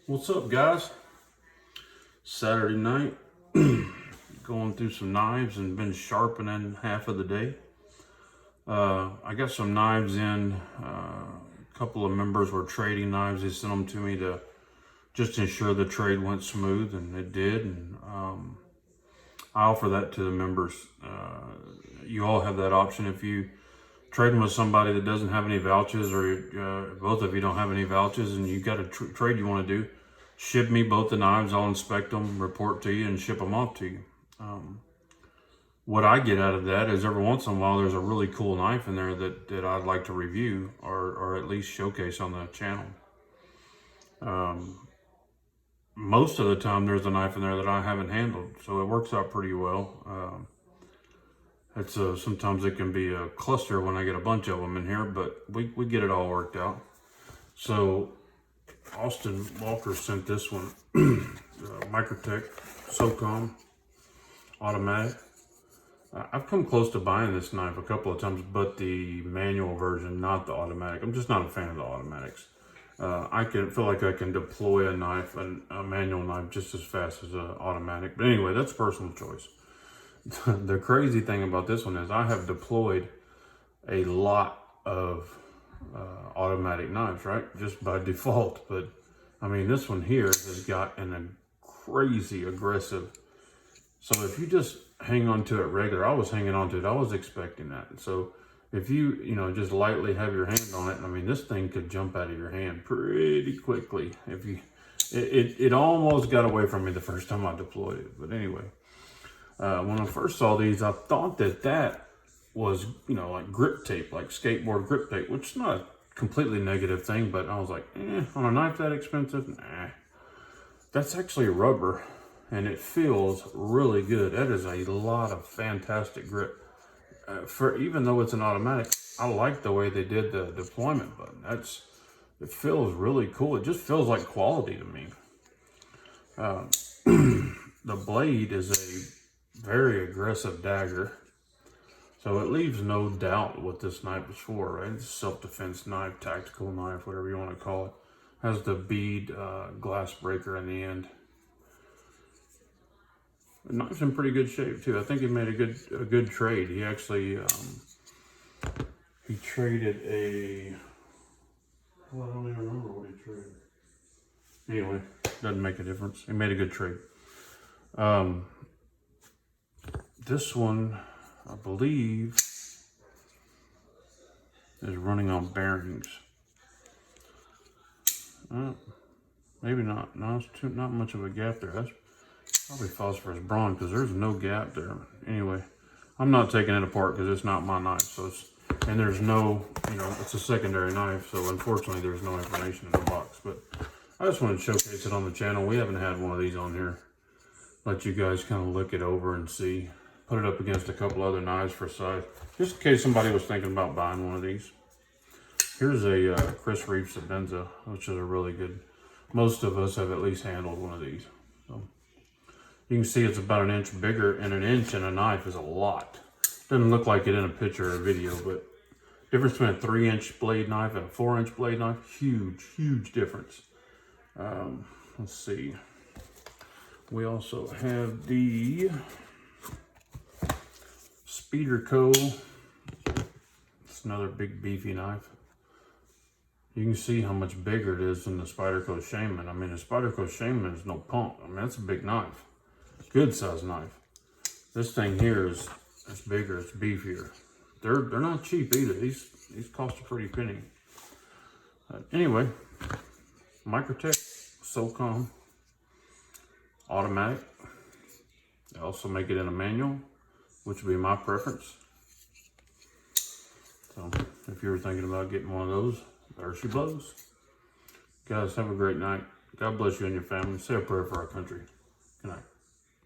What's up, guys? Saturday night, going through some knives and been sharpening half of the day. I got some knives in. A couple of members were trading knives. They sent them to me to just ensure the trade went smooth, and it did. And I offer that to the members. You all have that option if you trading with somebody that doesn't have any vouchers, or both of you don't have any vouchers, and you got a trade you want to do. Ship me both the knives. I'll inspect them, report to you, and ship them off to you. What I get out of that is every once in a while there's a really cool knife in there that I'd like to review or at least showcase on the channel. Most of the time there's a knife in there that I haven't handled, so it works out pretty well. Sometimes it can be a cluster when I get a bunch of them in here, but we get it all worked out. So Austin Walker sent this one, Microtech Socom automatic. I've come close to buying this knife a couple of times, but the manual version, not the automatic. I'm just not a fan of the automatics. I feel like I can deploy a knife, a manual knife, just as fast as an automatic. But anyway, that's personal choice. The crazy thing about this one is I have deployed a lot of automatic knives, right? Just by default. But I mean, this one here has got a crazy aggressive. So if you just hang on to it regular, I was hanging on to it. I was expecting that. So if you just lightly have your hand on it, I mean, this thing could jump out of your hand pretty quickly. It almost got away from me the first time I deployed it. But anyway, when I first saw these, I thought that was, like grip tape, like skateboard grip tape, which is not a completely negative thing, but I was like, on a knife that expensive, nah. That's actually rubber, and it feels really good. That is a lot of fantastic grip. Even though it's an automatic, I like the way they did the deployment button. It feels really cool. It just feels like quality to me. The blade is a very aggressive dagger. So it leaves no doubt what this knife is for, right? It's a self-defense knife, tactical knife, whatever you want to call it. Has the bead glass breaker in the end. The knife's in pretty good shape too. I think he made a good trade. He actually he traded I don't even remember what he traded. Anyway, doesn't make a difference. He made a good trade. This one, I believe, is running on bearings. Maybe not. No, it's not much of a gap there. That's probably phosphorus bronze because there's no gap there. Anyway, I'm not taking it apart because it's not my knife. So there's no, it's a secondary knife. So unfortunately, there's no information in the box. But I just wanted to showcase it on the channel. We haven't had one of these on here. Let you guys kind of look it over and see. Put it up against a couple other knives for size, just in case somebody was thinking about buying one of these. Here's a Chris Reeves Sebenza, which is a really good. Most of us have at least handled one of these. So you can see it's about an inch bigger, and an inch in a knife is a lot. Doesn't look like it in a picture or video, but difference between a 3-inch blade knife and a 4-inch blade knife, huge difference. Let's see. We also have the Spyderco. It's another big beefy knife. You can see how much bigger it is than the Spyderco Shaman. I mean, the Spyderco Shaman is no punk. I mean, that's a big knife. Good size knife. This thing here is bigger, it's beefier. They're not cheap either. These cost a pretty penny. Anyway, Microtech Socom automatic. They also make it in a manual, which would be my preference. So if you were thinking about getting one of those, there she blows. Guys, have a great night. God bless you and your family. Say a prayer for our country. Good night.